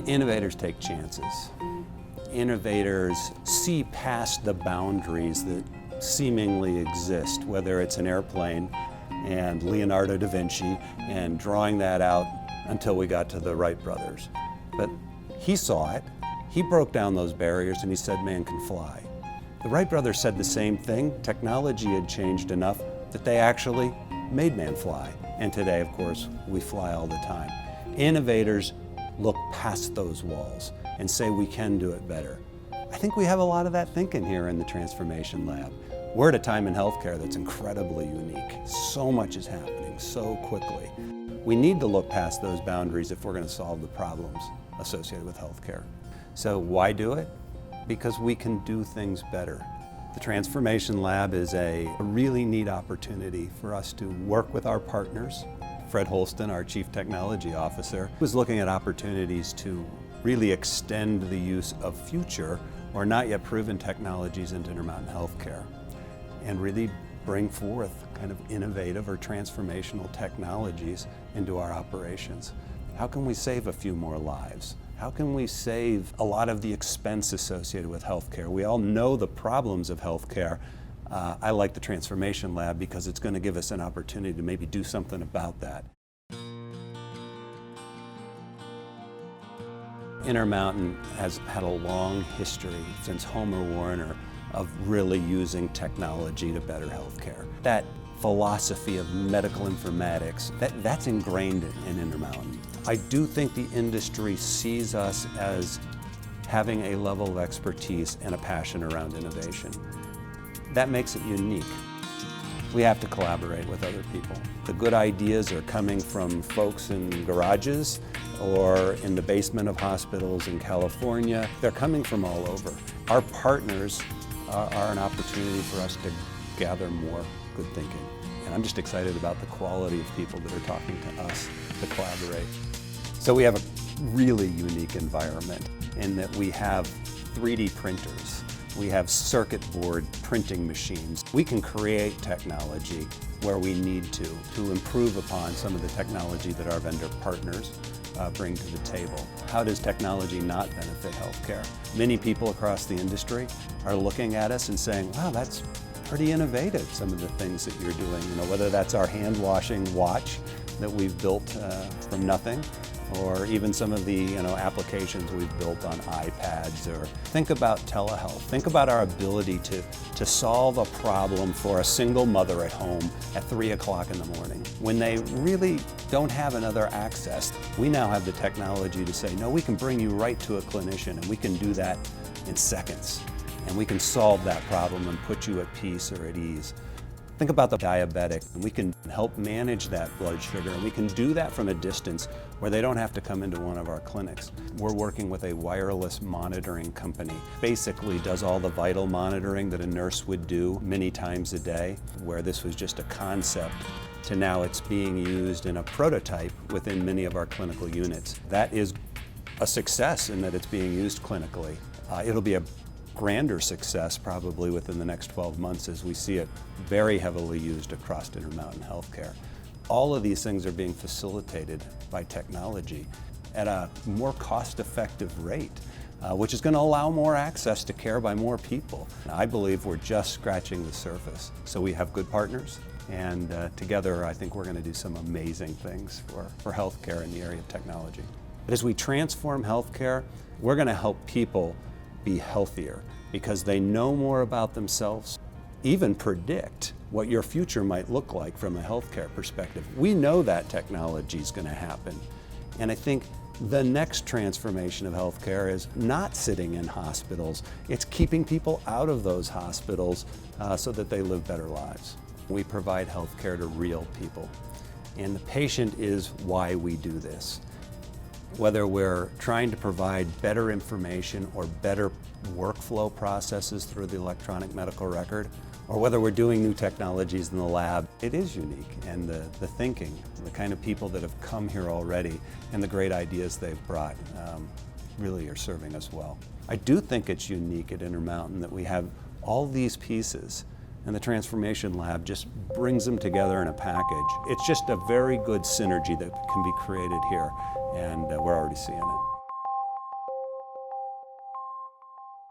Innovators take chances. Innovators see past the boundaries that seemingly exist, whether it's an airplane and Leonardo da Vinci and drawing that out until we got to the Wright brothers. But he saw it, he broke down those barriers, and he said man can fly. The Wright brothers said the same thing. Technology had changed enough that they actually made man fly. And today, of course, we fly all the time. Innovators look past those walls and say we can do it better. I think we have a lot of that thinking here in the Transformation Lab. We're at a time in healthcare that's incredibly unique. So much is happening so quickly. We need to look past those boundaries if we're going to solve the problems associated with healthcare. So why do it? Because we can do things better. The Transformation Lab is a really neat opportunity for us to work with our partners. Fred Holston, our Chief Technology Officer, was looking at opportunities to really extend the use of future or not yet proven technologies into Intermountain healthcare and really bring forth kind of innovative or transformational technologies into our operations. How can we save a few more lives? How can we save a lot of the expense associated with healthcare? We all know the problems of healthcare. I like the Transformation Lab because it's going to give us an opportunity to maybe do something about that. Intermountain has had a long history since Homer Warner of really using technology to better healthcare. That philosophy of medical informatics, that's ingrained in Intermountain. I do think the industry sees us as having a level of expertise and a passion around innovation. That makes it unique. We have to collaborate with other people. The good ideas are coming from folks in garages or in the basement of hospitals in California. They're coming from all over. Our partners are an opportunity for us to gather more good thinking. And I'm just excited about the quality of people that are talking to us to collaborate. So we have a really unique environment in that we have 3D printers. We have circuit board printing machines. We can create technology where we need to improve upon some of the technology that our vendor partners bring to the table. How does technology not benefit healthcare? Many people across the industry are looking at us and saying, wow, that's pretty innovative, some of the things that you're doing. You know, whether that's our hand washing watch that we've built from nothing, or even some of the applications we've built on iPads. Or think about telehealth. Think about our ability to solve a problem for a single mother at home at 3 o'clock in the morning. When they really don't have another access, we now have the technology to say, no, we can bring you right to a clinician, and we can do that in seconds. And we can solve that problem and put you at peace or at ease. Think about the diabetic, and we can help manage that blood sugar, and we can do that from a distance where they don't have to come into one of our clinics. We're working with a wireless monitoring company. Basically does all the vital monitoring that a nurse would do many times a day, where this was just a concept to now it's being used in a prototype within many of our clinical units. That is a success in that it's being used clinically. It'll be a grander success probably within the next 12 months as we see it very heavily used across Intermountain healthcare. All of these things are being facilitated by technology at a more cost-effective rate, which is going to allow more access to care by more people. I believe we're just scratching the surface. So we have good partners, and together I think we're going to do some amazing things for healthcare in the area of technology. But as we transform healthcare, we're going to help people be healthier because they know more about themselves, even predict what your future might look like from a healthcare perspective. We know that technology is going to happen. And I think the next transformation of healthcare is not sitting in hospitals. It's keeping people out of those hospitals so that they live better lives. We provide healthcare to real people. And the patient is why we do this. Whether we're trying to provide better information or better workflow processes through the electronic medical record, or whether we're doing new technologies in the lab, it is unique. And the thinking, the kind of people that have come here already and the great ideas they've brought really are serving us well. I do think it's unique at Intermountain that we have all these pieces, and the Transformation Lab just brings them together in a package. It's just a very good synergy that can be created here, and we're already seeing it.